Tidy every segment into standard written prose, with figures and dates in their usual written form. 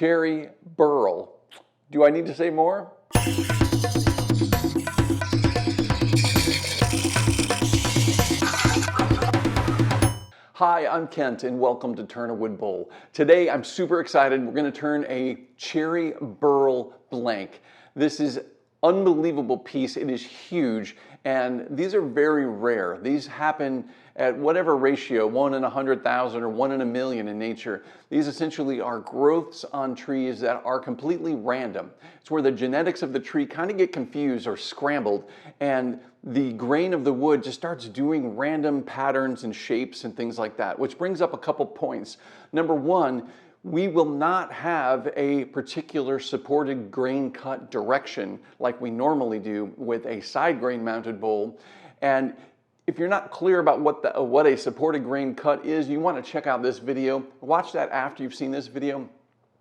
cherry burl. Do I need to say more? Hi, I'm Kent and welcome to Turn a Wood Bowl. Today I'm super excited. We're going to turn a cherry burl blank. This is unbelievable piece. It is huge and these are very rare. These happen at whatever ratio, 1 in 100,000 or 1 in a million in nature. These essentially are growths on trees that are completely random. It's where the genetics of the tree kind of get confused or scrambled and the grain of the wood just starts doing random patterns and shapes and things like that, which brings up a couple points. Number one, we will not have a particular supported grain cut direction like we normally do with a side grain mounted bowl. And if you're not clear about what a supported grain cut is, you want to check out this video. Watch that after you've seen this video.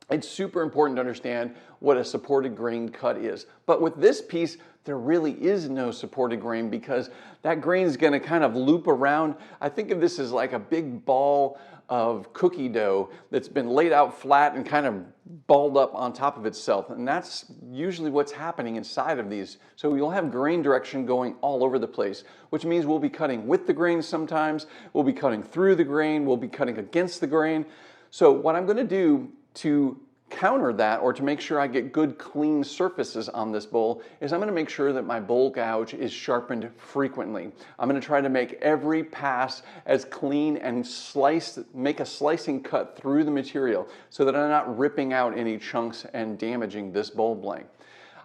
It's super important to understand what a supported grain cut is. But with this piece, there really is no supported grain because that grain is going to kind of loop around. I think of this as like a big ball of cookie dough that's been laid out flat and kind of balled up on top of itself. And that's usually what's happening inside of these. So you'll have grain direction going all over the place, which means we'll be cutting with the grain sometimes, we'll be cutting through the grain, we'll be cutting against the grain. So what I'm going to do to counter that, or to make sure I get good clean surfaces on this bowl, is I'm going to make sure that my bowl gouge is sharpened frequently. I'm going to try to make every pass as clean and make a slicing cut through the material so that I'm not ripping out any chunks and damaging this bowl blank.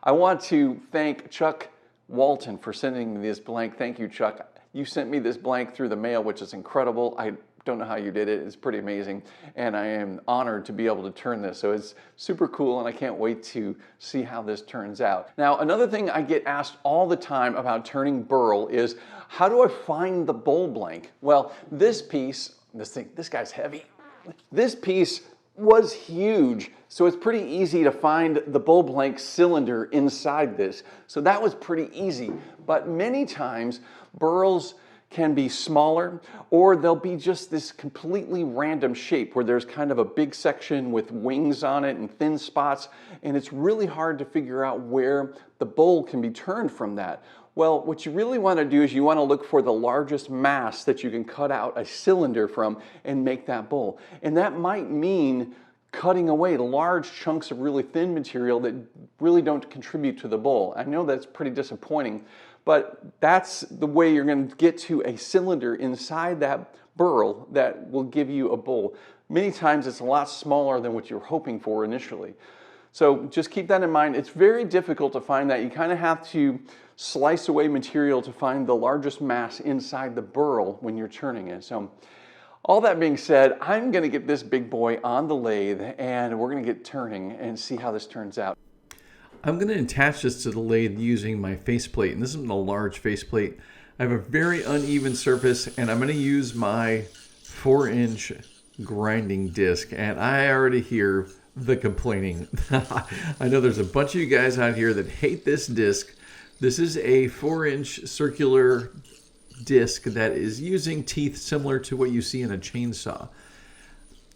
I want to thank Chuck Walton for sending me this blank. Thank you, Chuck. You sent me this blank through the mail, which is incredible. I don't know how you did it. It's pretty amazing. And I am honored to be able to turn this. So it's super cool and I can't wait to see how this turns out. Now, another thing I get asked all the time about turning burl is, how do I find the bowl blank? Well, this piece, this guy's heavy. This piece was huge. So it's pretty easy to find the bowl blank cylinder inside this. So that was pretty easy. But many times burls can be smaller, or they'll be just this completely random shape where there's kind of a big section with wings on it and thin spots, and it's really hard to figure out where the bowl can be turned from that. Well, what you really want to do is you want to look for the largest mass that you can cut out a cylinder from and make that bowl. And that might mean cutting away large chunks of really thin material that really don't contribute to the bowl. I know that's pretty disappointing, but that's the way you're going to get to a cylinder inside that burl that will give you a bowl. Many times it's a lot smaller than what you're hoping for initially. So just keep that in mind. It's very difficult to find that. You kind of have to slice away material to find the largest mass inside the burl when you're turning it. So all that being said, I'm going to get this big boy on the lathe and we're going to get turning and see how this turns out. I'm going to attach this to the lathe using my faceplate, and this isn't a large faceplate. I have a very uneven surface, and I'm going to use my 4-inch grinding disc, and I already hear the complaining. I know there's a bunch of you guys out here that hate this disc. This is a 4-inch circular disc that is using teeth similar to what you see in a chainsaw.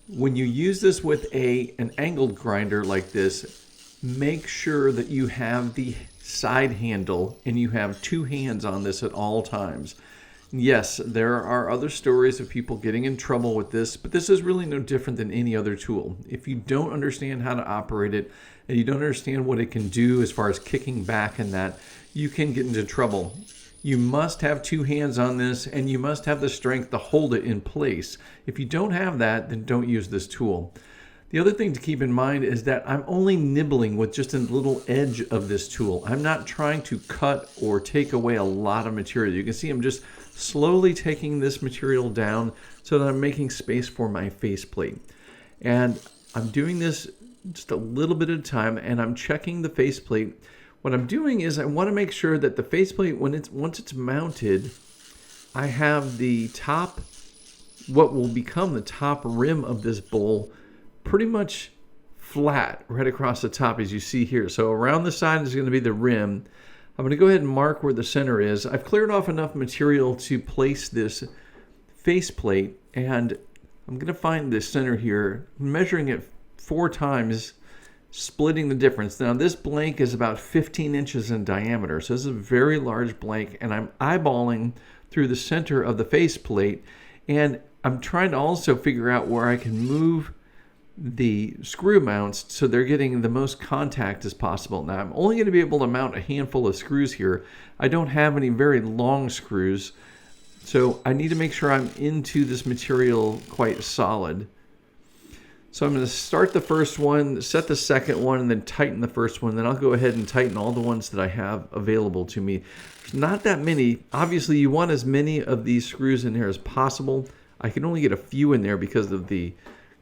When you use this with an angled grinder like this, make sure that you have the side handle and you have 2 hands on this at all times. Yes, there are other stories of people getting in trouble with this, but this is really no different than any other tool. If you don't understand how to operate it and you don't understand what it can do as far as kicking back and that, you can get into trouble. You must have 2 hands on this and you must have the strength to hold it in place. If you don't have that, then don't use this tool. The other thing to keep in mind is that I'm only nibbling with just a little edge of this tool. I'm not trying to cut or take away a lot of material. You can see I'm just slowly taking this material down so that I'm making space for my faceplate. And I'm doing this just a little bit at a time, and I'm checking the faceplate. What I'm doing is I want to make sure that the faceplate, once it's mounted, I have the top, what will become the top rim of this bowl, pretty much flat right across the top as you see here. So around the side is going to be the rim. I'm going to go ahead and mark where the center is. I've cleared off enough material to place this faceplate, and I'm going to find the center here, measuring it 4 times splitting the difference. Now this blank is about 15 inches in diameter, so this is a very large blank, and I'm eyeballing through the center of the faceplate, and I'm trying to also figure out where I can move the screw mounts so they're getting the most contact as possible. Now I'm only going to be able to mount a handful of screws here. I don't have any very long screws, so I need to make sure I'm into this material quite solid. So I'm going to start the first one, set the second one, and then tighten the first one. Then I'll go ahead and tighten all the ones that I have available to me. There's not that many. Obviously, you want as many of these screws in here as possible. I can only get a few in there because of the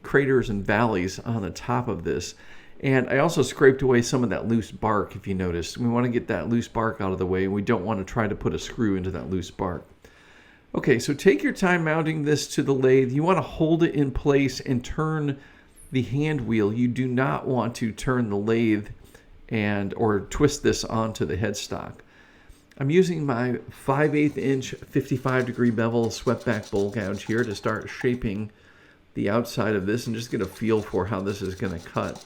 craters and valleys on the top of this. And I also scraped away some of that loose bark, if you notice. We want to get that loose bark out of the way, and we don't want to try to put a screw into that loose bark. Okay, so take your time mounting this to the lathe. You want to hold it in place and turn the hand wheel. You do not want to turn the lathe or twist this onto the headstock. I'm using my 5/8 inch 55-degree bevel swept back bowl gouge here to start shaping the outside of this and just get a feel for how this is going to cut.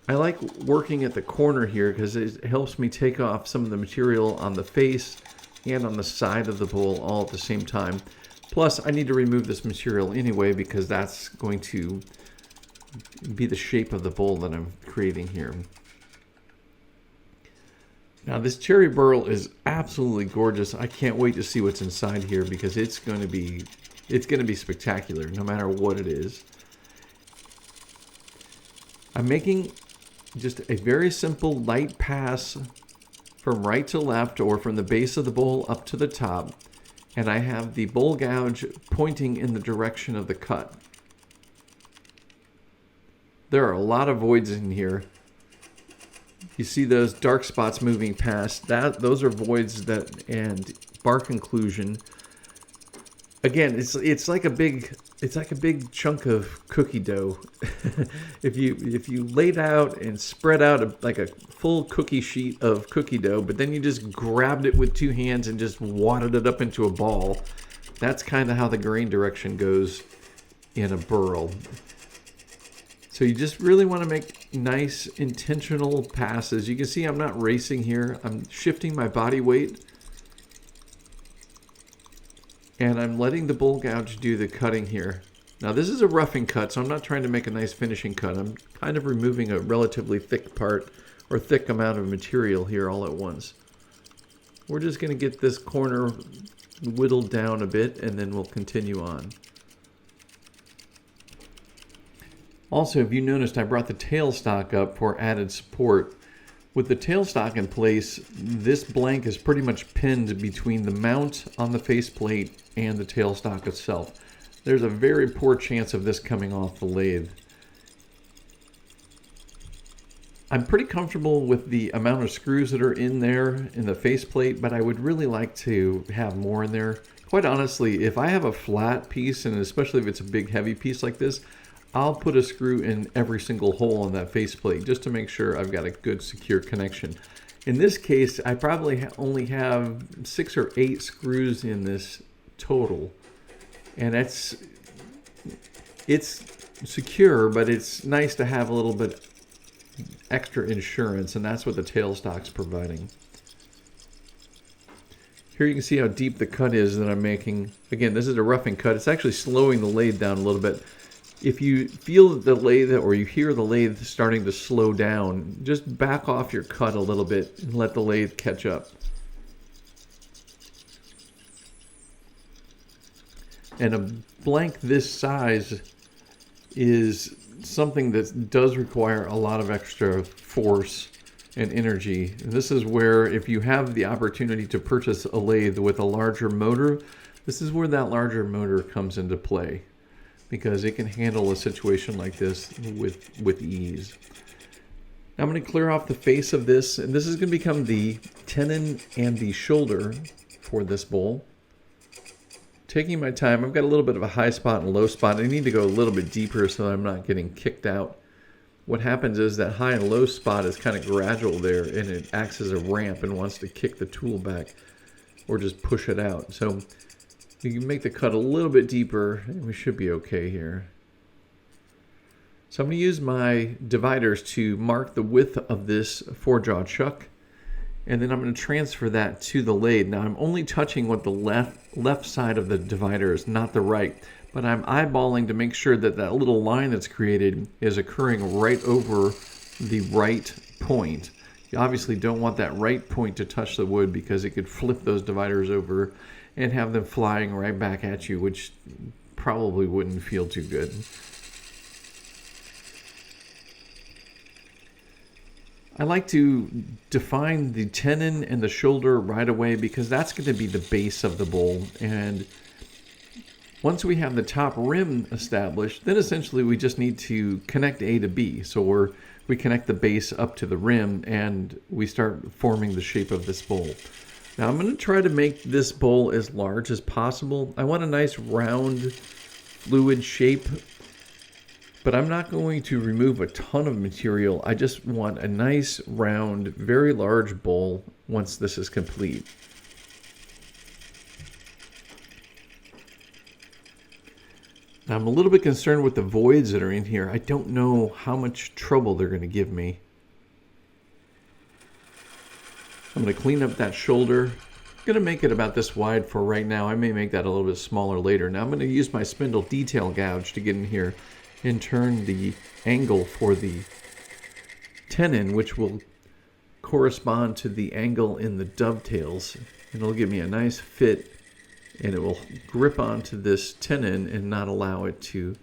I like working at the corner here because it helps me take off some of the material on the face and on the side of the bowl all at the same time. Plus, I need to remove this material anyway because that's going to be the shape of the bowl that I'm creating here. Now, this cherry burl is absolutely gorgeous. I can't wait to see what's inside here because it's going to be spectacular no matter what it is. I'm making just a very simple light pass from right to left or from the base of the bowl up to the top. And I have the bowl gouge pointing in the direction of the cut. There are a lot of voids in here. You see those dark spots moving past. Those are voids and bark inclusion. Again, it's like a big chunk of cookie dough. If you laid out and spread out like a full cookie sheet of cookie dough, but then you just grabbed it with two hands and just wadded it up into a ball, that's kind of how the grain direction goes in a burl. So you just really want to make nice intentional passes. You can see I'm not racing here. I'm shifting my body weight. And I'm letting the bowl gouge do the cutting here. Now this is a roughing cut, so I'm not trying to make a nice finishing cut. I'm kind of removing a relatively thick part or thick amount of material here all at once. We're just going to get this corner whittled down a bit and then we'll continue on. Also, if you noticed, I brought the tailstock up for added support. With the tailstock in place, this blank is pretty much pinned between the mount on the faceplate and the tailstock itself. There's a very poor chance of this coming off the lathe. I'm pretty comfortable with the amount of screws that are in there in the faceplate, but I would really like to have more in there. Quite honestly, if I have a flat piece, and especially if it's a big heavy piece like this, I'll put a screw in every single hole on that faceplate just to make sure I've got a good secure connection. In this case, I probably only have 6 or 8 screws in this total. And it's secure, but it's nice to have a little bit extra insurance, and that's what the tailstock's providing. Here you can see how deep the cut is that I'm making. Again, this is a roughing cut. It's actually slowing the lathe down a little bit. If you feel the lathe or you hear the lathe starting to slow down, just back off your cut a little bit and let the lathe catch up. And a blank this size is something that does require a lot of extra force and energy. And this is where, if you have the opportunity to purchase a lathe with a larger motor, this is where that larger motor comes into play, because it can handle a situation like this with ease. Now I'm going to clear off the face of this, and this is going to become the tenon and the shoulder for this bowl. Taking my time, I've got a little bit of a high spot and low spot. I need to go a little bit deeper so that I'm not getting kicked out. What happens is that high and low spot is kind of gradual there, and it acts as a ramp and wants to kick the tool back or just push it out. So you can make the cut a little bit deeper, and we should be okay here. So I'm going to use my dividers to mark the width of this 4-jaw chuck, and then I'm going to transfer that to the lathe. Now I'm only touching what the left side of the divider is, not the right, but I'm eyeballing to make sure that that little line that's created is occurring right over the right point. You obviously don't want that right point to touch the wood because it could flip those dividers over and have them flying right back at you, which probably wouldn't feel too good. I like to define the tenon and the shoulder right away because that's going to be the base of the bowl. And once we have the top rim established, then essentially we just need to connect A to B. So we connect the base up to the rim and we start forming the shape of this bowl. Now I'm going to try to make this bowl as large as possible. I want a nice round fluid shape, but I'm not going to remove a ton of material. I just want a nice round, very large bowl once this is complete. Now I'm a little bit concerned with the voids that are in here. I don't know how much trouble they're going to give me. I'm going to clean up that shoulder. I'm going to make it about this wide for right now. I may make that a little bit smaller later. Now I'm going to use my spindle detail gouge to get in here and turn the angle for the tenon, which will correspond to the angle in the dovetails. And it'll give me a nice fit, and it will grip onto this tenon and not allow it to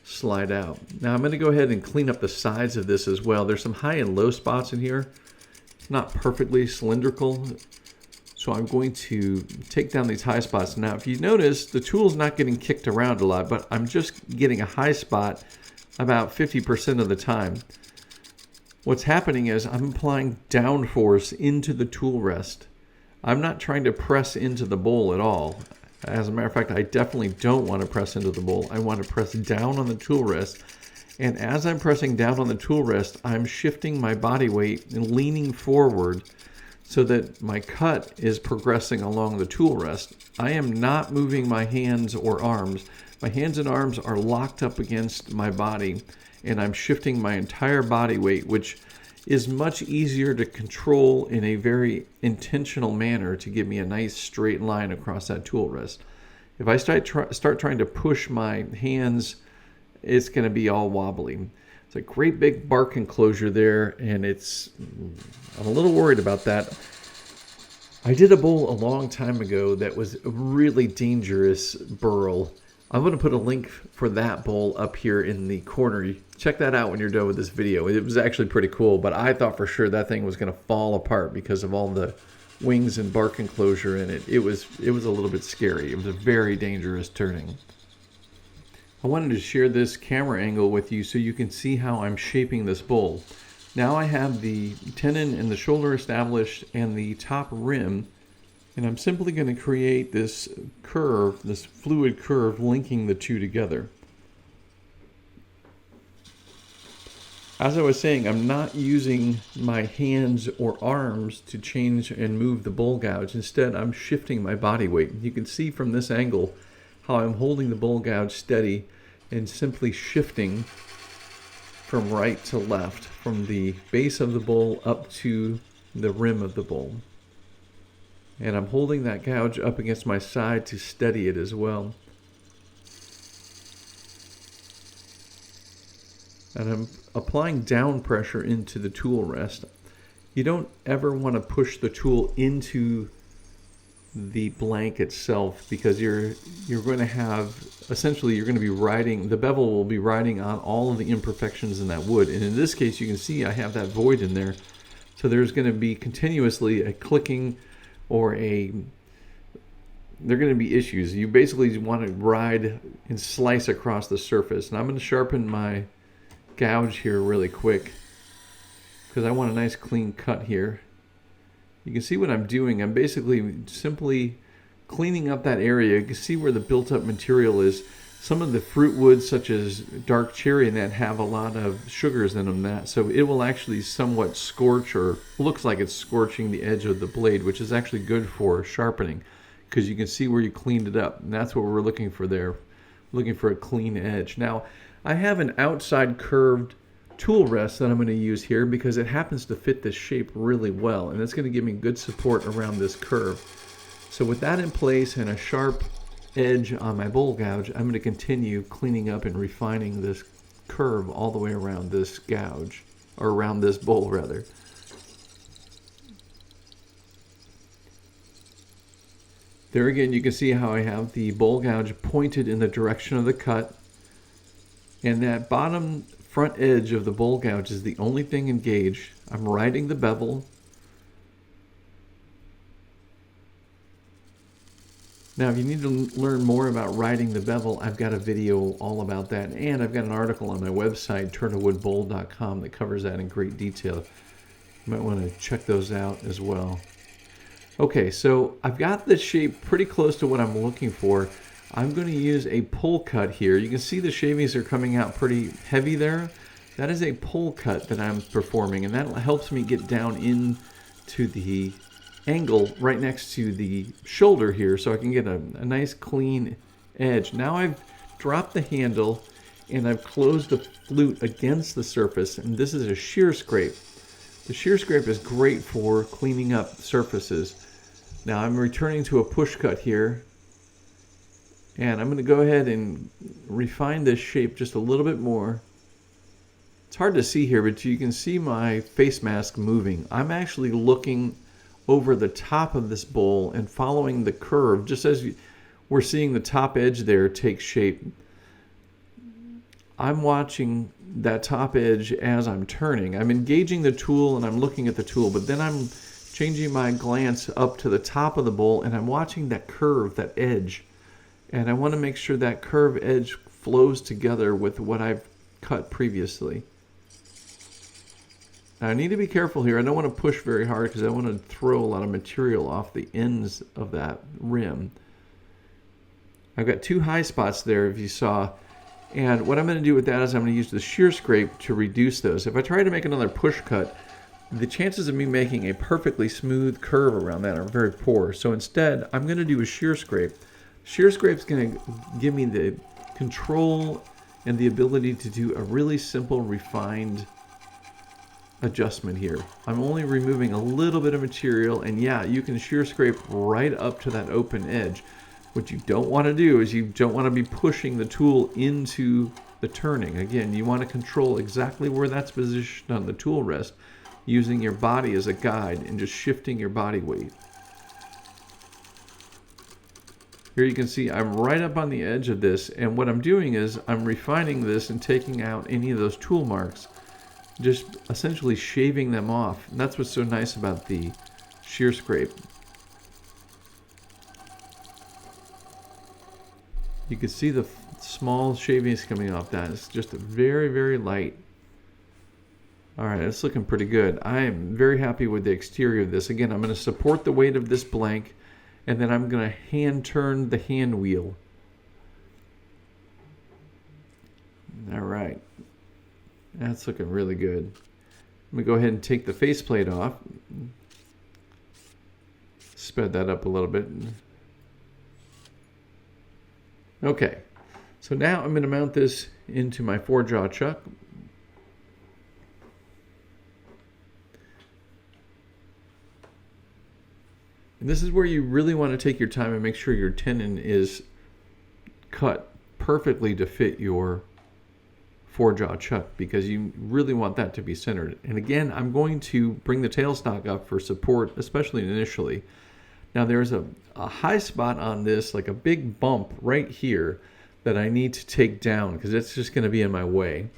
slide out. Now I'm going to go ahead and clean up the sides of this as well. There's some high and low spots in here. It's not perfectly cylindrical, so I'm going to take down these high spots. Now, if you notice, the tool's not getting kicked around a lot, but I'm just getting a high spot about 50% of the time. What's happening is I'm applying downforce into the tool rest. I'm not trying to press into the bowl at all. As a matter of fact, I definitely don't want to press into the bowl. I want to press down on the tool rest. And as I'm pressing down on the tool rest, I'm shifting my body weight and leaning forward so that my cut is progressing along the tool rest. I am not moving my hands or arms. My hands and arms are locked up against my body, and I'm shifting my entire body weight, which is much easier to control in a very intentional manner to give me a nice straight line across that tool rest. If I start trying to push my hands, it's going to be all wobbly. It's a great big bark enclosure there, and I'm a little worried about that. I did a bowl a long time ago that was a really dangerous burl. I'm going to put a link for that bowl up here in the corner. Check that out when you're done with this video. It was actually pretty cool, but I thought for sure that thing was going to fall apart because of all the wings and bark enclosure in it. It was a little bit scary. It was a very dangerous turning. I wanted to share this camera angle with you so you can see how I'm shaping this bowl. Now I have the tenon and the shoulder established and the top rim, and I'm simply going to create this curve, this fluid curve linking the two together. As I was saying, I'm not using my hands or arms to change and move the bowl gouge. Instead, I'm shifting my body weight. You can see from this angle how I'm holding the bowl gouge steady and simply shifting from right to left, from the base of the bowl up to the rim of the bowl. And I'm holding that gouge up against my side to steady it as well. And I'm applying down pressure into the tool rest. You don't ever want to push the tool into the blank itself, because you're going to have, essentially you're going to be riding, the bevel will be riding on all of the imperfections in that wood. And in this case, you can see I have that void in there. So there's going to be continuously a clicking or they're going to be issues. You basically want to ride and slice across the surface. And I'm going to sharpen my gouge here really quick because I want a nice clean cut here. You can see what I'm doing. I'm basically simply cleaning up that area. You can see where the built up material is. Some of the fruit woods, such as dark cherry and that, have a lot of sugars in them, so it will actually somewhat scorch, or looks like it's scorching the edge of the blade, which is actually good for sharpening because you can see where you cleaned it up, and that's what we're looking for there. looking for a clean edge. Now, I have an outside curved tool rest that I'm going to use here because it happens to fit this shape really well, and it's going to give me good support around this curve. So with that in place and a sharp edge on my bowl gouge, I'm going to continue cleaning up and refining this curve all the way around this gouge, or around this bowl rather. There again, you can see how I have the bowl gouge pointed in the direction of the cut, and that bottom front edge of the bowl gouge is the only thing engaged. I'm riding the bevel. Now, if you need to learn more about riding the bevel, I've got a video all about that, and I've got an article on my website, turnawoodbowl.com, that covers that in great detail. You might want to check those out as well. Okay, so I've got the shape pretty close to what I'm looking for. I'm going to use a pull cut here. You can see the shavings are coming out pretty heavy there. That is a pull cut that I'm performing, and that helps me get down into the angle right next to the shoulder here so I can get a nice clean edge. Now I've dropped the handle and I've closed the flute against the surface, and this is a shear scrape. The shear scrape is great for cleaning up surfaces. Now I'm returning to a push cut here, and I'm going to go ahead and refine this shape just a little bit more. It's hard to see here, but you can see my face mask moving. I'm actually looking over the top of this bowl and following the curve, just as we're seeing the top edge there take shape. I'm watching that top edge as I'm turning. I'm engaging the tool and I'm looking at the tool, but then I'm changing my glance up to the top of the bowl and I'm watching that curve, that edge. And I want to make sure that curve edge flows together with what I've cut previously. Now I need to be careful here. I don't want to push very hard because I want to throw a lot of material off the ends of that rim. I've got two high spots there, if you saw. And what I'm going to do with that is I'm going to use the shear scrape to reduce those. If I try to make another push cut, the chances of me making a perfectly smooth curve around that are very poor. So instead, I'm going to do a shear scrape. Shear scrape is going to give me the control and the ability to do a really simple, refined adjustment here. I'm only removing a little bit of material, and yeah, you can shear scrape right up to that open edge. What you don't want to do is you don't want to be pushing the tool into the turning. Again, you want to control exactly where that's positioned on the tool rest, using your body as a guide and just shifting your body weight. Here you can see I'm right up on the edge of this, and what I'm doing is I'm refining this and taking out any of those tool marks, just essentially shaving them off. And that's what's so nice about the shear scrape. You can see the small shavings coming off that. It's just very, very light. All right, it's looking pretty good. I am very happy with the exterior of this. Again, I'm going to support the weight of this blank, and then I'm going to hand turn the hand wheel. All right. That's looking really good. I'm going to go ahead and take the faceplate off. Sped that up a little bit. Okay, so now I'm going to mount this into my 4-jaw chuck. And this is where you really want to take your time and make sure your tenon is cut perfectly to fit your 4-jaw chuck, because you really want that to be centered. And again, I'm going to bring the tailstock up for support, especially initially. Now there's a high spot on this, like a big bump right here, that I need to take down because it's just going to be in my way.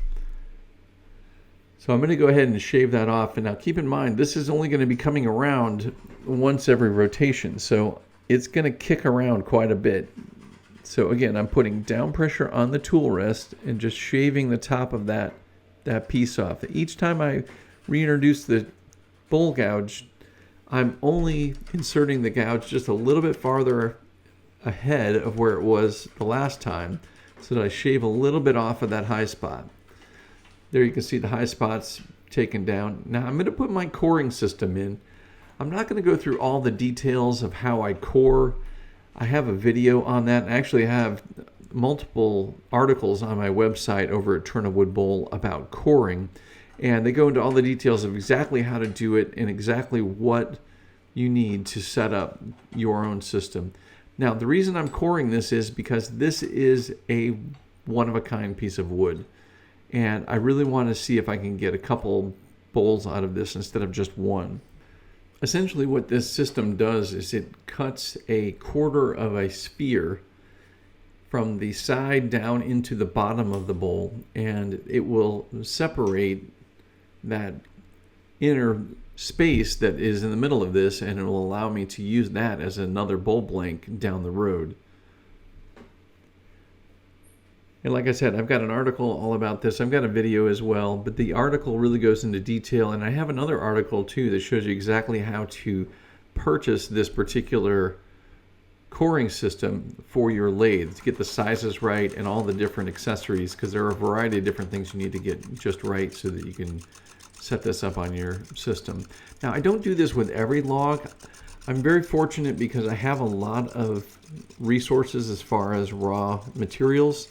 So I'm going to go ahead and shave that off. And now keep in mind, this is only going to be coming around once every rotation, so it's going to kick around quite a bit. So again, I'm putting down pressure on the tool rest and just shaving the top of that piece off. Each time I reintroduce the bowl gouge, I'm only inserting the gouge just a little bit farther ahead of where it was the last time, so that I shave a little bit off of that high spot. There you can see the high spots taken down. Now I'm going to put my coring system in. I'm not going to go through all the details of how I core I have a video on that. I actually have multiple articles on my website over at Turn a Wood Bowl about coring, and they go into all the details of exactly how to do it and exactly what you need to set up your own system. Now, the reason I'm coring this is because this is a one-of-a-kind piece of wood, and I really want to see if I can get a couple bowls out of this instead of just one. Essentially what this system does is it cuts a quarter of a sphere from the side down into the bottom of the bowl, and it will separate that inner space that is in the middle of this, and it will allow me to use that as another bowl blank down the road. And like I said, I've got an article all about this. I've got a video as well, but the article really goes into detail, and I have another article too that shows you exactly how to purchase this particular coring system for your lathe to get the sizes right and all the different accessories, because there are a variety of different things you need to get just right so that you can set this up on your system. Now, I don't do this with every log. I'm very fortunate because I have a lot of resources as far as raw materials,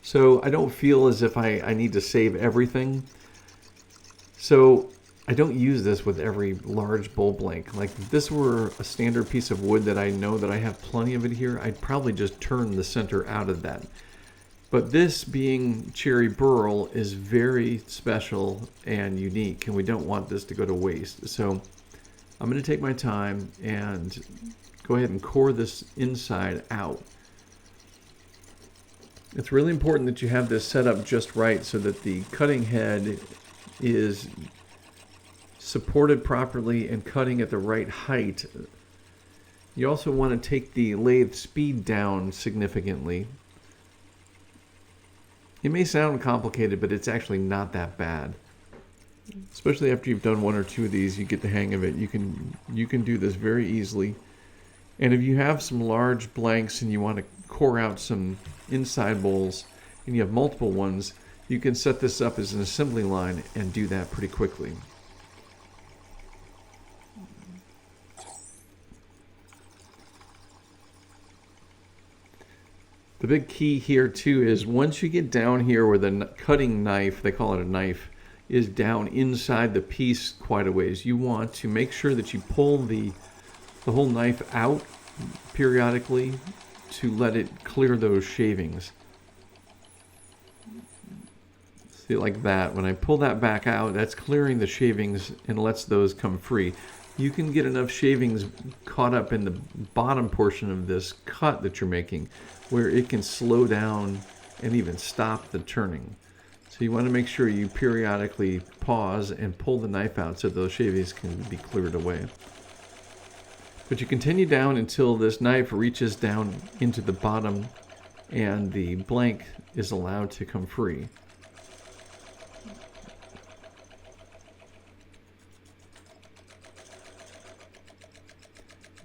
so I don't feel as if I need to save everything. So I don't use this with every large bowl blank. Like if this were a standard piece of wood that I know that I have plenty of it here, I'd probably just turn the center out of that. But this, being cherry burl, is very special and unique, and we don't want this to go to waste. So I'm going to take my time and go ahead and core this inside out. It's really important that you have this set up just right so that the cutting head is supported properly and cutting at the right height. You also want to take the lathe speed down significantly. It may sound complicated, but it's actually not that bad. Especially after you've done one or two of these, you get the hang of it. You can do this very easily. And if you have some large blanks and you want to core out some inside bowls and you have multiple ones, you can set this up as an assembly line and do that pretty quickly. The big key here too is once you get down here where the cutting knife, they call it a knife, is down inside the piece quite a ways, you want to make sure that you pull the whole knife out periodically to let it clear those shavings. See, like that. When I pull that back out, that's clearing the shavings and lets those come free. You can get enough shavings caught up in the bottom portion of this cut that you're making where it can slow down and even stop the turning. So you want to make sure you periodically pause and pull the knife out so those shavings can be cleared away. But you continue down until this knife reaches down into the bottom and the blank is allowed to come free.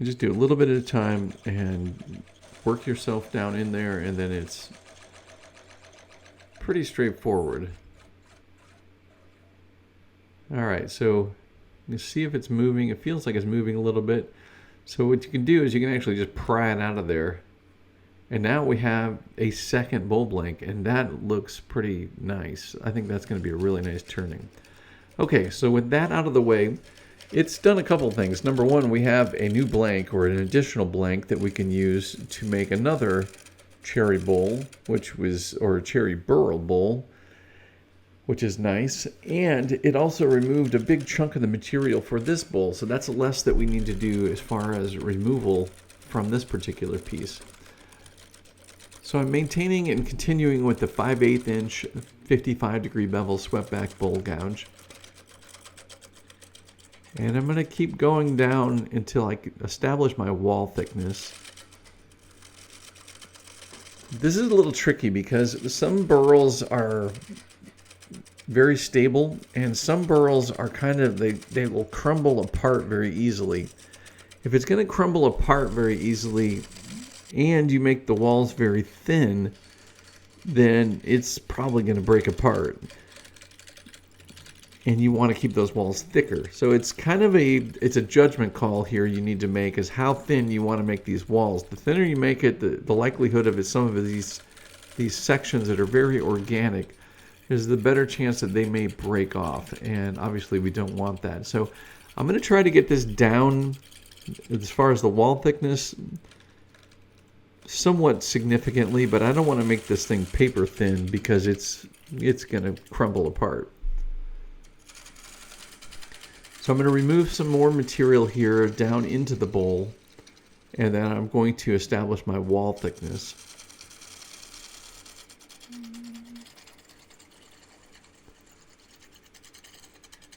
You just do a little bit at a time and work yourself down in there, and then it's pretty straightforward. All right, so you see if it's moving. It feels like it's moving a little bit. So what you can do is you can actually just pry it out of there. And now we have a second bowl blank, and that looks pretty nice. I think that's going to be a really nice turning. Okay, so with that out of the way, it's done a couple things. Number one, we have a new blank or an additional blank that we can use to make another cherry bowl, or cherry burl bowl, which is nice. And it also removed a big chunk of the material for this bowl, so that's less that we need to do as far as removal from this particular piece. So I'm maintaining and continuing with the 5/8 inch 55-degree bevel swept back bowl gouge. And I'm going to keep going down until I establish my wall thickness. This is a little tricky because some burls are very stable and some burls are they will crumble apart very easily. If it's going to crumble apart very easily and you make the walls very thin, then it's probably going to break apart. and you want to keep those walls thicker. So it's kind of it's a judgment call here you need to make, is how thin you want to make these walls. The thinner you make it, the likelihood of some of these sections that are very organic, there's the better chance that they may break off, and obviously we don't want that. So I'm going to try to get this down as far as the wall thickness somewhat significantly, but I don't want to make this thing paper thin because it's going to crumble apart. So I'm going to remove some more material here down into the bowl, and then I'm going to establish my wall thickness.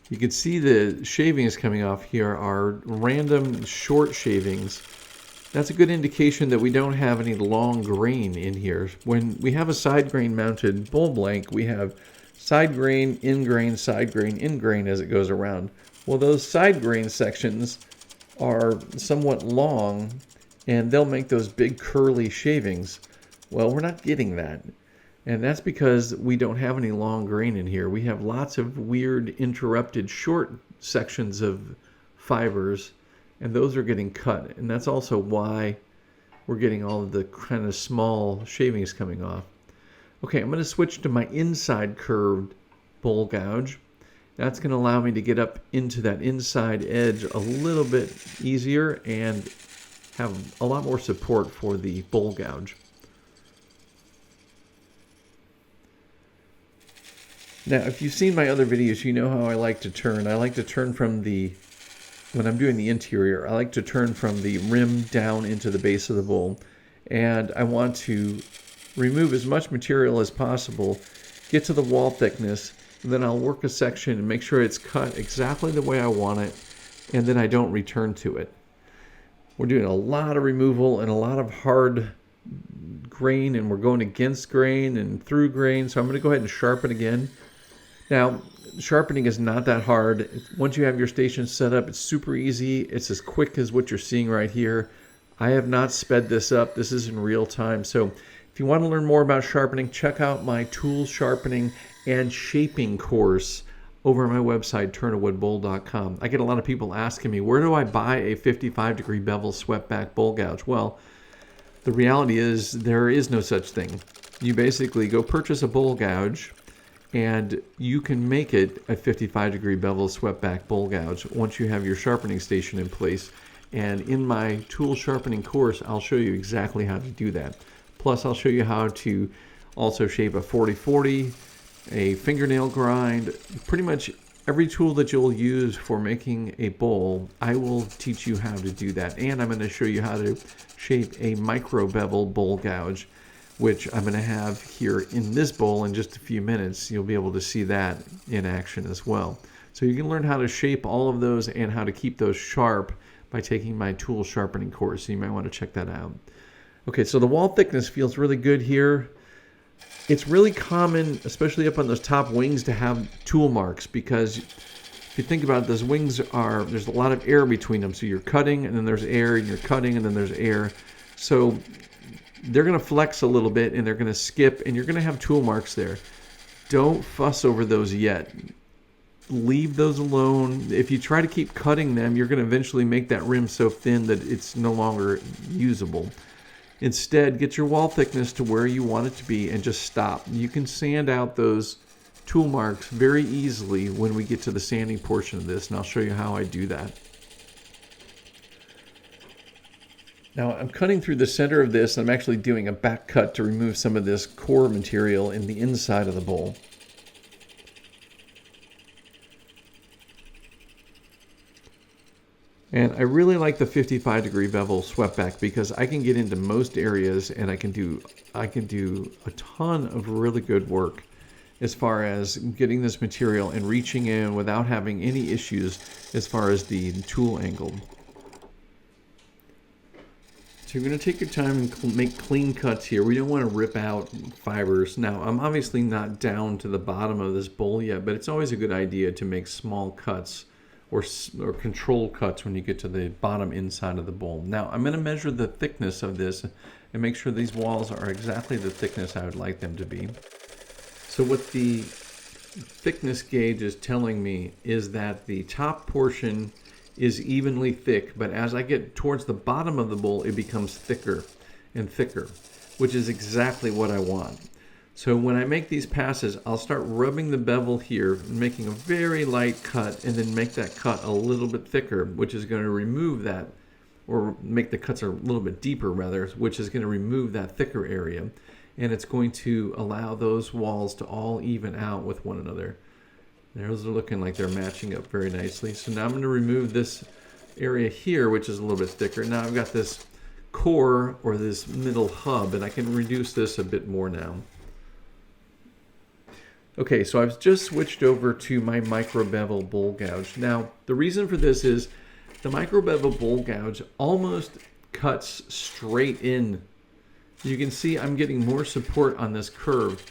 You can see the shavings coming off here are random short shavings. That's a good indication that we don't have any long grain in here. When we have a side grain mounted bowl blank, we have side grain, in grain, side grain, in grain as it goes around. Well, those side grain sections are somewhat long, and they'll make those big curly shavings. Well, we're not getting that. And that's because we don't have any long grain in here. We have lots of weird interrupted short sections of fibers, and those are getting cut. And that's also why we're getting all of the kind of small shavings coming off. Okay, I'm going to switch to my inside curved bowl gouge. That's going to allow me to get up into that inside edge a little bit easier and have a lot more support for the bowl gouge. Now, if you've seen my other videos, you know how I like to turn. I like to turn from when I'm doing the interior, I like to turn from the rim down into the base of the bowl. And I want to remove as much material as possible, get to the wall thickness, and then I'll work a section and make sure it's cut exactly the way I want it, and then I don't return to it. We're doing a lot of removal and a lot of hard grain, and we're going against grain and through grain, so I'm going to go ahead and sharpen again. Now, sharpening is not that hard. Once you have your station set up, it's super easy. It's as quick as what you're seeing right here. I have not sped this up. This is in real time. So if you want to learn more about sharpening, check out my tool sharpening and shaping course over on my website, turnawoodbowl.com. I get a lot of people asking me, where do I buy a 55-degree bevel swept back bowl gouge? Well, the reality is there is no such thing. You basically go purchase a bowl gouge, and you can make it a 55-degree bevel swept back bowl gouge once you have your sharpening station in place. And in my tool sharpening course, I'll show you exactly how to do that. Plus, I'll show you how to also shape a 40-40, a fingernail grind. Pretty much every tool that you'll use for making a bowl, I will teach you how to do that. And I'm going to show you how to shape a micro bevel bowl gouge, which I'm going to have here in this bowl in just a few minutes. You'll be able to see that in action as well. So you can learn how to shape all of those and how to keep those sharp by taking my tool sharpening course. So you might want to check that out. Okay, so the wall thickness feels really good here. It's really common, especially up on those top wings, to have tool marks, because if you think about it, those wings there's a lot of air between them. So you're cutting and then there's air, and you're cutting and then there's air. So they're going to flex a little bit and they're going to skip, and you're going to have tool marks there. Don't fuss over those yet. Leave those alone. If you try to keep cutting them, you're going to eventually make that rim so thin that it's no longer usable. Instead, get your wall thickness to where you want it to be and just stop. You can sand out those tool marks very easily when we get to the sanding portion of this, and I'll show you how I do that. Now I'm cutting through the center of this, and I'm actually doing a back cut to remove some of this core material in the inside of the bowl. And I really like the 55-degree bevel swept back because I can get into most areas, and I can do a ton of really good work as far as getting this material and reaching in without having any issues as far as the tool angle. So you're going to take your time and make clean cuts here. We don't want to rip out fibers. Now, I'm obviously not down to the bottom of this bowl yet, but it's always a good idea to make small cuts or control cuts when you get to the bottom inside of the bowl. Now, I'm going to measure the thickness of this and make sure these walls are exactly the thickness I would like them to be. So with the thickness gauge is telling me is that the top portion is evenly thick, but as I get towards the bottom of the bowl, it becomes thicker and thicker, which is exactly what I want. So when I make these passes, I'll start rubbing the bevel here and making a very light cut, and then make that cut a little bit thicker, which is going to remove that, or make the cuts a little bit deeper rather, which is going to remove that thicker area. And it's going to allow those walls to all even out with one another. Those are looking like they're matching up very nicely. So now I'm going to remove this area here, which is a little bit thicker. Now I've got this core, or this middle hub, and I can reduce this a bit more now. Okay, so I've just switched over to my micro bevel bowl gouge. Now, the reason for this is the micro bevel bowl gouge almost cuts straight in. You can see I'm getting more support on this curve.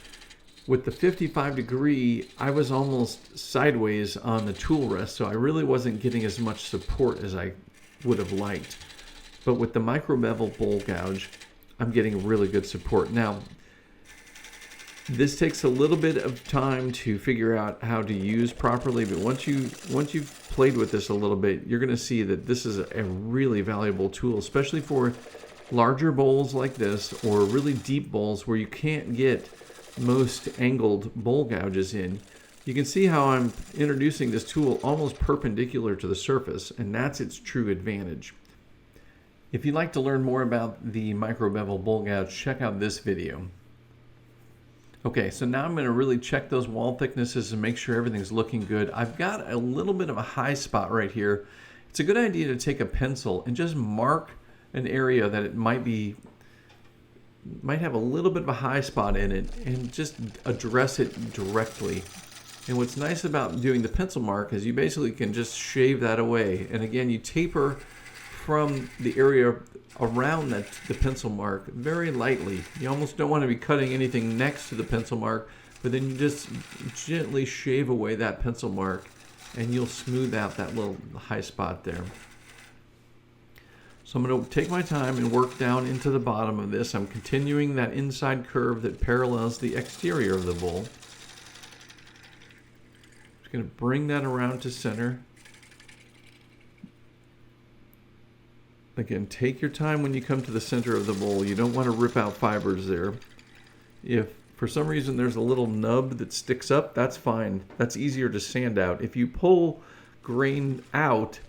With the 55 degree, I was almost sideways on the tool rest, so I really wasn't getting as much support as I would have liked. But with the micro bevel bowl gouge, I'm getting really good support. Now, this takes a little bit of time to figure out how to use properly, but once you've played with this a little bit, you're going to see that this is a really valuable tool, especially for larger bowls like this, or really deep bowls where you can't get most angled bowl gouges in. You can see how I'm introducing this tool almost perpendicular to the surface, and that's its true advantage. If you'd like to learn more about the micro bevel bowl gouge, check out this video. Okay, so now I'm going to really check those wall thicknesses and make sure everything's looking good. I've got a little bit of a high spot right here. It's a good idea to take a pencil and just mark an area that it might have a little bit of a high spot in it, and just address it directly. And what's nice about doing the pencil mark is you basically can just shave that away. And again, you taper from the area around the pencil mark very lightly. You almost don't want to be cutting anything next to the pencil mark, but then you just gently shave away that pencil mark, and you'll smooth out that little high spot there. So I'm going to take my time and work down into the bottom of this. I'm continuing that inside curve that parallels the exterior of the bowl. Just going to bring that around to center. Again, take your time when you come to the center of the bowl. You don't want to rip out fibers there. If for some reason there's a little nub that sticks up, that's fine. That's easier to sand out. If you pull grain out,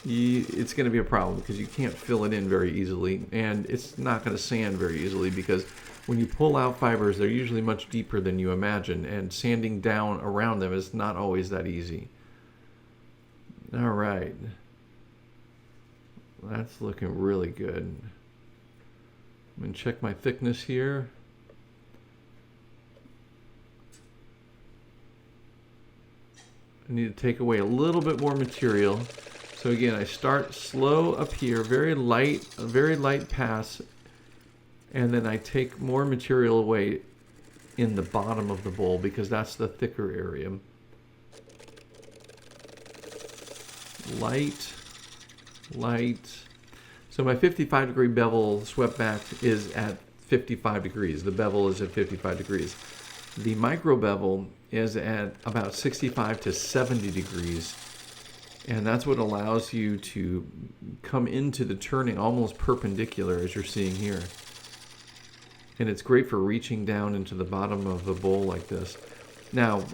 it's going to be a problem because you can't fill it in very easily, and it's not going to sand very easily because when you pull out fibers, they're usually much deeper than you imagine, and sanding down around them is not always that easy. All right. That's looking really good. I'm going to check my thickness here. I need to take away a little bit more material. So again, I start slow up here, a very light pass, and then I take more material away in the bottom of the bowl because that's the thicker area. Light. So my 55 degree bevel swept back is at 55 degrees. The bevel is at 55 degrees. The micro bevel is at about 65 to 70 degrees. And that's what allows you to come into the turning almost perpendicular, as you're seeing here. And it's great for reaching down into the bottom of the bowl like this. Now,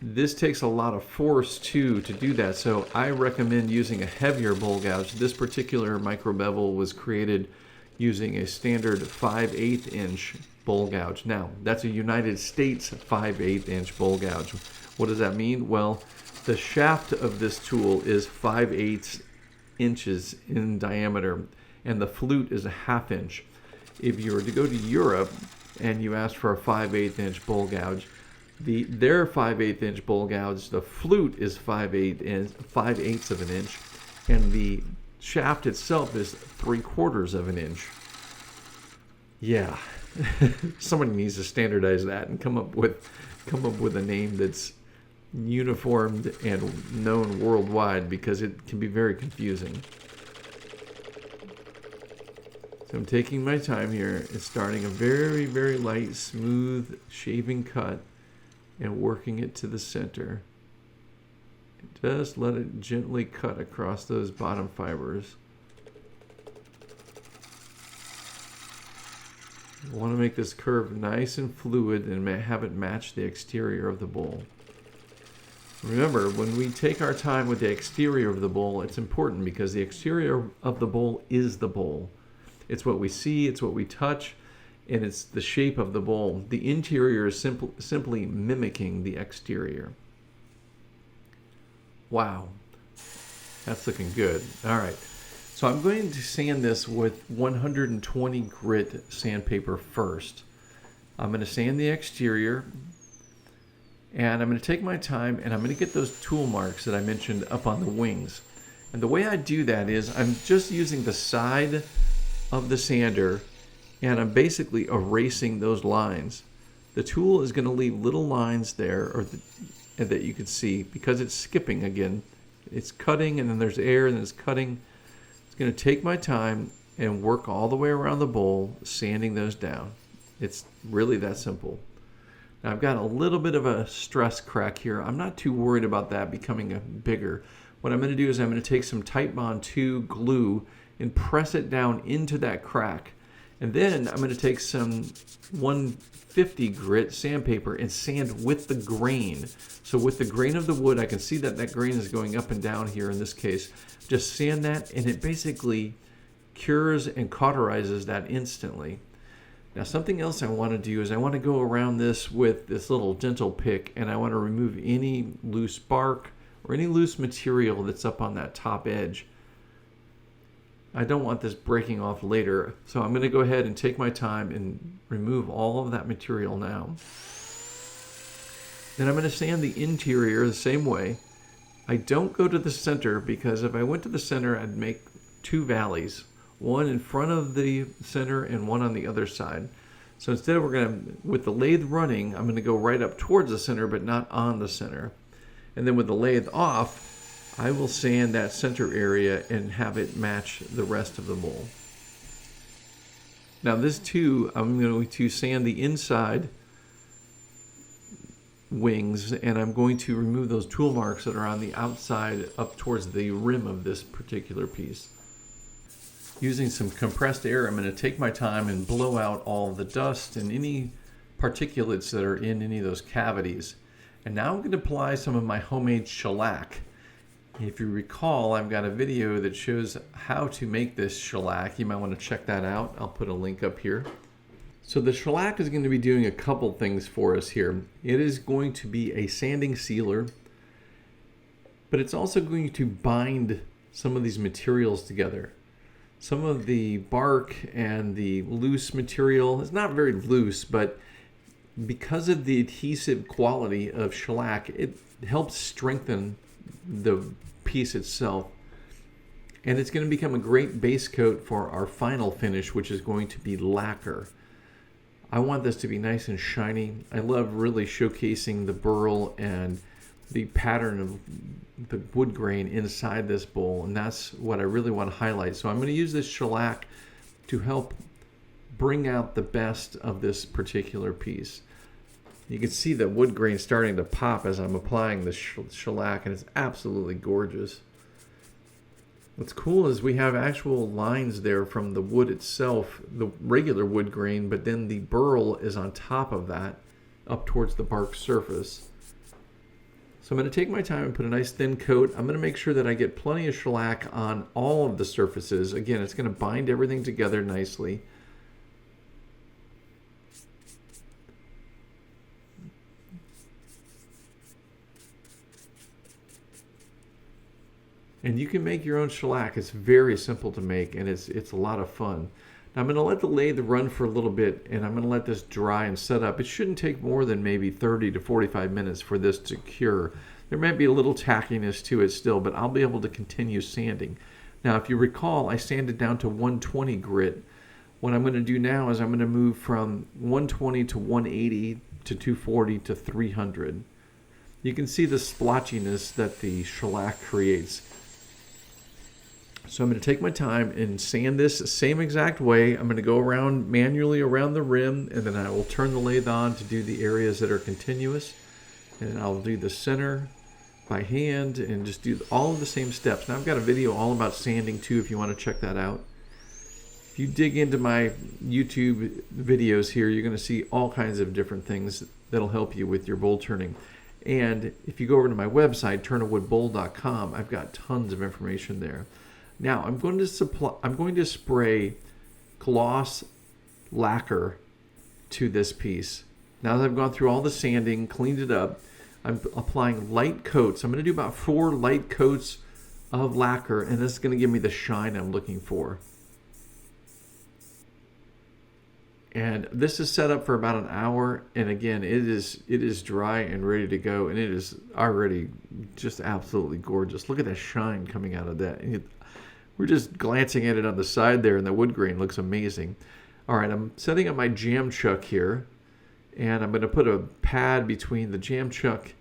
this takes a lot of force too to do that, so I recommend using a heavier bowl gouge. This particular micro bevel was created using a standard 5/8 inch bowl gouge. Now, that's a United States 5/8 inch bowl gouge. What does that mean? Well, the shaft of this tool is 5/8 inches in diameter, and the flute is a 1/2 inch. If you were to go to Europe and you ask for a 5/8 inch bowl gouge, their 5/8 inch bowl gouge, the flute is 5/8 of an inch, and the shaft itself is 3/4 of an inch. Yeah, somebody needs to standardize that and come up with a name that's uniformed and known worldwide, because it can be very confusing. So I'm taking my time here. It's starting a very, very light, smooth shaving cut. and working it to the center. Just let it gently cut across those bottom fibers. I want to make this curve nice and fluid and have it match the exterior of the bowl. Remember, when we take our time with the exterior of the bowl, it's important because the exterior of the bowl is the bowl. It's what we see, it's what we touch, and it's the shape of the bowl. The interior is simply mimicking the exterior. Wow, that's looking good. All right, so I'm going to sand this with 120 grit sandpaper first. I'm going to sand the exterior, and I'm going to take my time, and I'm going to get those tool marks that I mentioned up on the wings. And the way I do that is I'm just using the side of the sander, and I'm basically erasing those lines. The tool is going to leave little lines there that you can see because it's skipping again. It's cutting, and then there's air, and then it's cutting. It's going to take my time and work all the way around the bowl, sanding those down. It's really that simple. Now I've got a little bit of a stress crack here. I'm not too worried about that becoming bigger. What I'm going to do is I'm going to take some Titebond 2 glue and press it down into that crack. And then I'm going to take some 150 grit sandpaper and sand with the grain. So with the grain of the wood, I can see that that grain is going up and down here in this case. Just sand that, and it basically cures and cauterizes that instantly. Now something else I want to do is I want to go around this with this little dental pick, and I want to remove any loose bark or any loose material that's up on that top edge. I don't want this breaking off later, so I'm going to go ahead and take my time and remove all of that material now. Then I'm going to sand the interior the same way. I don't go to the center because if I went to the center, I'd make two valleys, one in front of the center and one on the other side. So instead, with the lathe running, I'm going to go right up towards the center, but not on the center. And then with the lathe off, I will sand that center area and have it match the rest of the bowl. Now this too, I'm going to sand the inside wings, and I'm going to remove those tool marks that are on the outside up towards the rim of this particular piece. Using some compressed air, I'm going to take my time and blow out all the dust and any particulates that are in any of those cavities. And now I'm going to apply some of my homemade shellac. If you recall, I've got a video that shows how to make this shellac. You might want to check that out. I'll put a link up here. So the shellac is going to be doing a couple things for us here. It is going to be a sanding sealer, but it's also going to bind some of these materials together. Some of the bark and the loose material is not very loose, but because of the adhesive quality of shellac, it helps strengthen the piece itself, and it's going to become a great base coat for our final finish, which is going to be lacquer. I want this to be nice and shiny. I love really showcasing the burl and the pattern of the wood grain inside this bowl, and that's what I really want to highlight. So I'm going to use this shellac to help bring out the best of this particular piece. You can see the wood grain starting to pop as I'm applying the shellac, and it's absolutely gorgeous. What's cool is we have actual lines there from the wood itself, the regular wood grain, but then the burl is on top of that, up towards the bark surface. So I'm going to take my time and put a nice thin coat. I'm going to make sure that I get plenty of shellac on all of the surfaces. Again, it's going to bind everything together nicely. And you can make your own shellac. It's very simple to make, and it's a lot of fun. Now I'm going to let the lathe run for a little bit, and I'm going to let this dry and set up. It shouldn't take more than maybe 30 to 45 minutes for this to cure. There might be a little tackiness to it still, but I'll be able to continue sanding. Now if you recall, I sanded down to 120 grit. What I'm going to do now is I'm going to move from 120 to 180 to 240 to 300. You can see the splotchiness that the shellac creates. So I'm going to take my time and sand this the same exact way. I'm going to go around manually around the rim, and then I will turn the lathe on to do the areas that are continuous. And I'll do the center by hand and just do all of the same steps. Now I've got a video all about sanding too if you want to check that out. If you dig into my YouTube videos here, you're going to see all kinds of different things that'll help you with your bowl turning. And if you go over to my website, turnawoodbowl.com, I've got tons of information there. Now I'm going to spray gloss lacquer to this piece. Now that I've gone through all the sanding, cleaned it up, I'm applying light coats. I'm going to do about 4 light coats of lacquer, and this is going to give me the shine I'm looking for. And this is set up for about an hour, and again, it is dry and ready to go, and it is already just absolutely gorgeous. Look at that shine coming out of that. We're just glancing at it on the side there, and the wood grain looks amazing. All right, I'm setting up my jam chuck here, and I'm going to put a pad between the jam chuck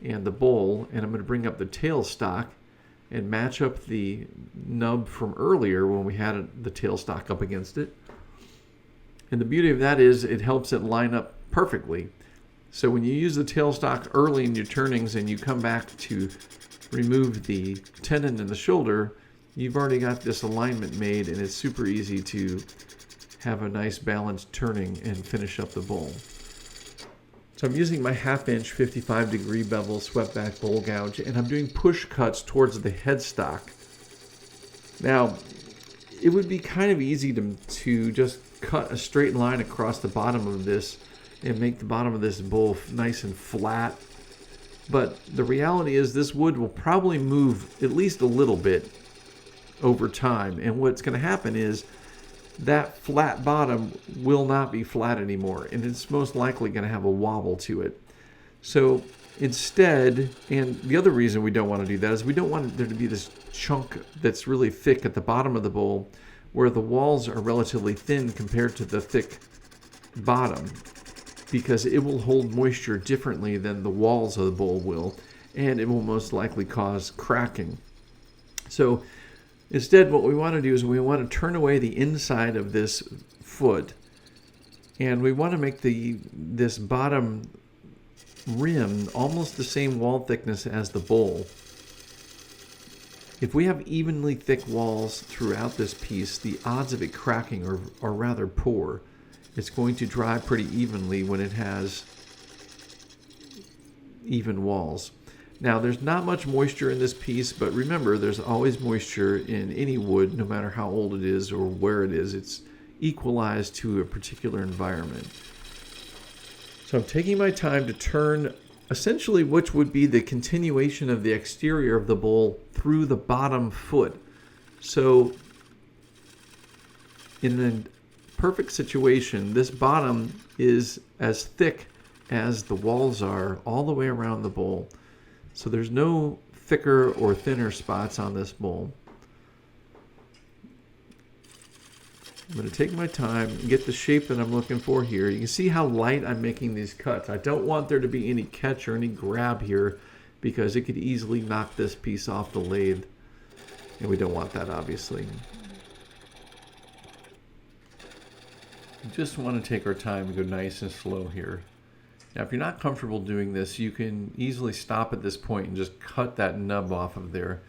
and the bowl, and I'm going to bring up the tailstock and match up the nub from earlier when we had the tailstock up against it. And the beauty of that is it helps it line up perfectly. So when you use the tailstock early in your turnings and you come back to remove the tenon and the shoulder, you've already got this alignment made, and it's super easy to have a nice balanced turning and finish up the bowl. So I'm using my 1/2 inch 55-degree bevel swept back bowl gouge, and I'm doing push cuts towards the headstock. Now, it would be kind of easy to just cut a straight line across the bottom of this and make the bottom of this bowl nice and flat. But the reality is this wood will probably move at least a little bit over time. And what's going to happen is that flat bottom will not be flat anymore, and it's most likely going to have a wobble to it. So instead, and the other reason we don't want to do that is we don't want there to be this chunk that's really thick at the bottom of the bowl where the walls are relatively thin compared to the thick bottom, because it will hold moisture differently than the walls of the bowl will, and it will most likely cause cracking. So instead, what we want to do is we want to turn away the inside of this foot, and we want to make this bottom rim almost the same wall thickness as the bowl. If we have evenly thick walls throughout this piece, the odds of it cracking are rather poor. It's going to dry pretty evenly when it has even walls. Now, there's not much moisture in this piece, but remember, there's always moisture in any wood, no matter how old it is or where it is. It's equalized to a particular environment. So I'm taking my time to turn essentially which would be the continuation of the exterior of the bowl through the bottom foot. So in a perfect situation, this bottom is as thick as the walls are all the way around the bowl. So there's no thicker or thinner spots on this bowl. I'm going to take my time and get the shape that I'm looking for here. You can see how light I'm making these cuts. I don't want there to be any catch or any grab here, because it could easily knock this piece off the lathe, and we don't want that, obviously. We just want to take our time and go nice and slow here. Now, if you're not comfortable doing this, you can easily stop at this point and just cut that nub off of there.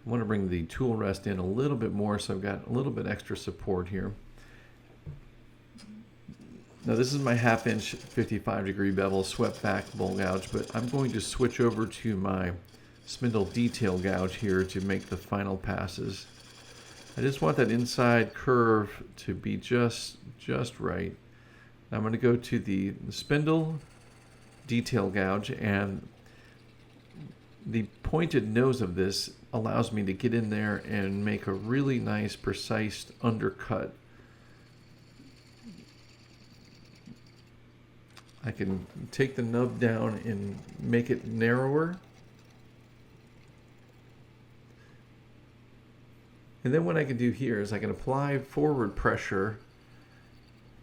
I want to bring the tool rest in a little bit more, so I've got a little bit extra support here. Now, this is my 1/2 inch 55-degree bevel swept back bowl gouge, but I'm going to switch over to my spindle detail gouge here to make the final passes. I just want that inside curve to be just right. Now I'm going to go to the spindle detail gouge, and the pointed nose of this allows me to get in there and make a really nice precise undercut. I can take the nub down and make it narrower. And then what I can do here is I can apply forward pressure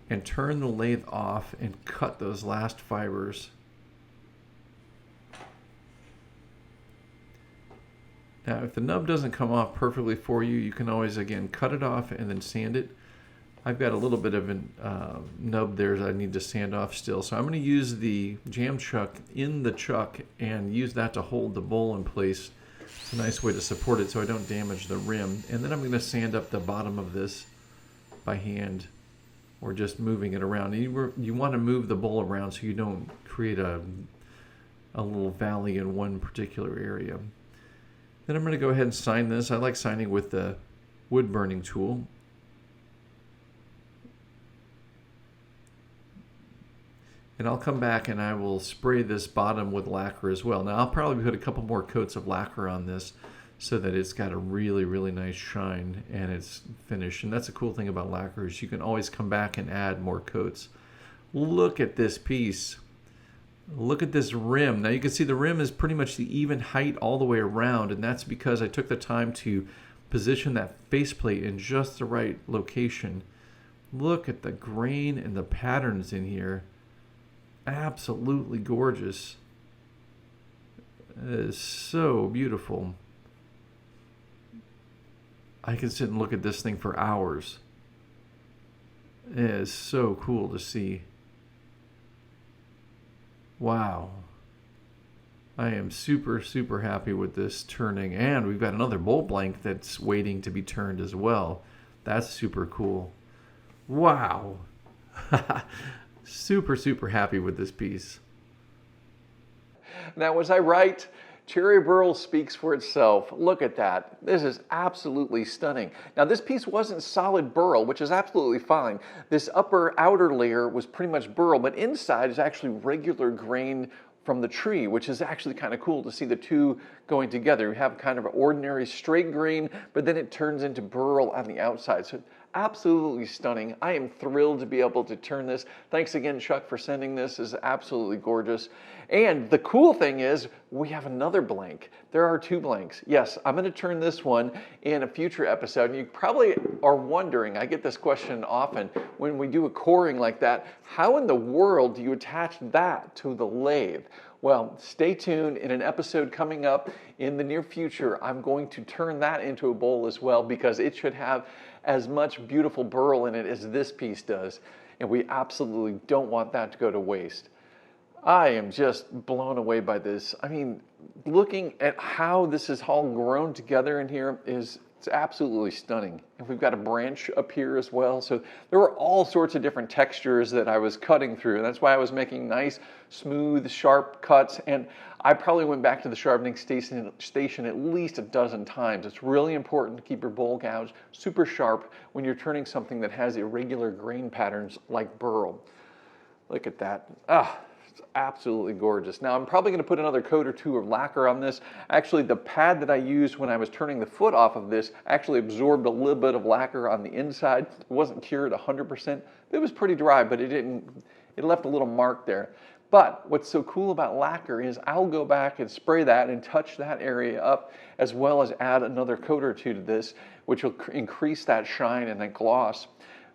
and turn the lathe off and cut those last fibers. Now, if the nub doesn't come off perfectly for you, you can always, again, cut it off and then sand it. I've got a little bit of a nub there that I need to sand off still. So I'm going to use the jam chuck in the chuck and use that to hold the bowl in place. It's a nice way to support it so I don't damage the rim. And then I'm going to sand up the bottom of this by hand or just moving it around. You want to move the bowl around so you don't create a little valley in one particular area. Then I'm going to go ahead and sign this. I like signing with the wood burning tool. And I'll come back and I will spray this bottom with lacquer as well. Now I'll probably put a couple more coats of lacquer on this so that it's got a really, really nice shine and it's finished. And that's the cool thing about lacquer is you can always come back and add more coats. Look at this piece. Look at this rim. Now you can see the rim is pretty much the even height all the way around, and that's because I took the time to position that faceplate in just the right location. Look at the grain and the patterns in here. Absolutely gorgeous. It is so beautiful. I can sit and look at this thing for hours. It is so cool to see. Wow. I am super, super happy with this turning. And we've got another bowl blank that's waiting to be turned as well. That's super cool. Wow. Super, super happy with this piece. Now, was I right? Cherry burl speaks for itself. Look at that. This is absolutely stunning. Now, this piece wasn't solid burl, which is absolutely fine. This upper outer layer was pretty much burl, but inside is actually regular grain from the tree, which is actually kind of cool to see the two going together. You have kind of an ordinary straight grain, but then it turns into burl on the outside. So absolutely stunning. I am thrilled to be able to turn this. Thanks again, Chuck, for sending this. This is absolutely gorgeous. And the cool thing is we have another blank. There are two blanks. Yes, I'm going to turn this one in a future episode. And you probably are wondering, I get this question often, when we do a coring like that, how in the world do you attach that to the lathe? Well, stay tuned. In an episode coming up in the near future, I'm going to turn that into a bowl as well because it should have as much beautiful burl in it as this piece does. And we absolutely don't want that to go to waste. I am just blown away by this. I mean, looking at how this is all grown together in here it's absolutely stunning. And we've got a branch up here as well. So there were all sorts of different textures that I was cutting through. And that's why I was making nice, smooth, sharp cuts. And I probably went back to the sharpening station at least a dozen times. It's really important to keep your bowl gouge super sharp when you're turning something that has irregular grain patterns like burl. Look at that. It's absolutely gorgeous. Now I'm probably going to put another coat or two of lacquer on this. Actually, the pad that I used when I was turning the foot off of this actually absorbed a little bit of lacquer on the inside. It wasn't cured 100%. It was pretty dry, but it left a little mark there. But what's so cool about lacquer is I'll go back and spray that and touch that area up, as well as add another coat or two to this, which will increase that shine and that gloss.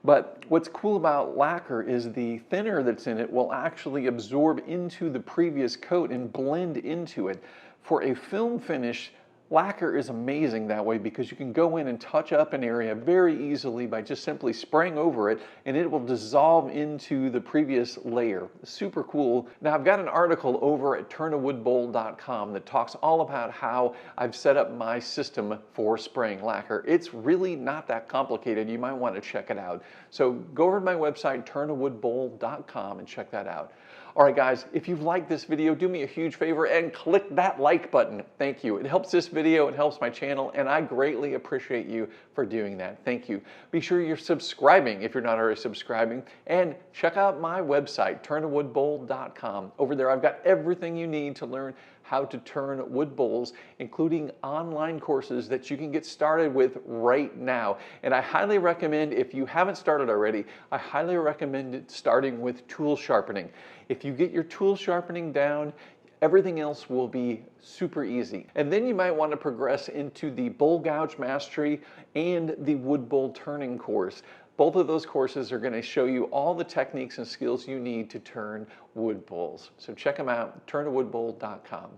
But what's cool about lacquer is the thinner that's in it will actually absorb into the previous coat and blend into it. For a film finish, lacquer is amazing that way because you can go in and touch up an area very easily by just simply spraying over it and it will dissolve into the previous layer. Super cool. Now I've got an article over at turnawoodbowl.com that talks all about how I've set up my system for spraying lacquer. It's really not that complicated. You might want to check it out. So go over to my website, turnawoodbowl.com, and check that out. All right, guys, if you've liked this video, do me a huge favor and click that like button. Thank you. It helps this video, it helps my channel, and I greatly appreciate you for doing that. Thank you. Be sure you're subscribing if you're not already subscribing, and check out my website, turnawoodbowl.com. Over there, I've got everything you need to learn how to turn wood bowls, including online courses that you can get started with right now. And I highly recommend, if you haven't started already, I highly recommend starting with tool sharpening. If you get your tool sharpening down, everything else will be super easy. And then you might want to progress into the bowl gouge mastery and the wood bowl turning course. Both of those courses are going to show you all the techniques and skills you need to turn wood bowls. So check them out, turnawoodbowl.com.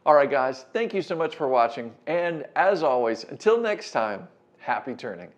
All right, guys, thank you so much for watching. And as always, until next time, happy turning.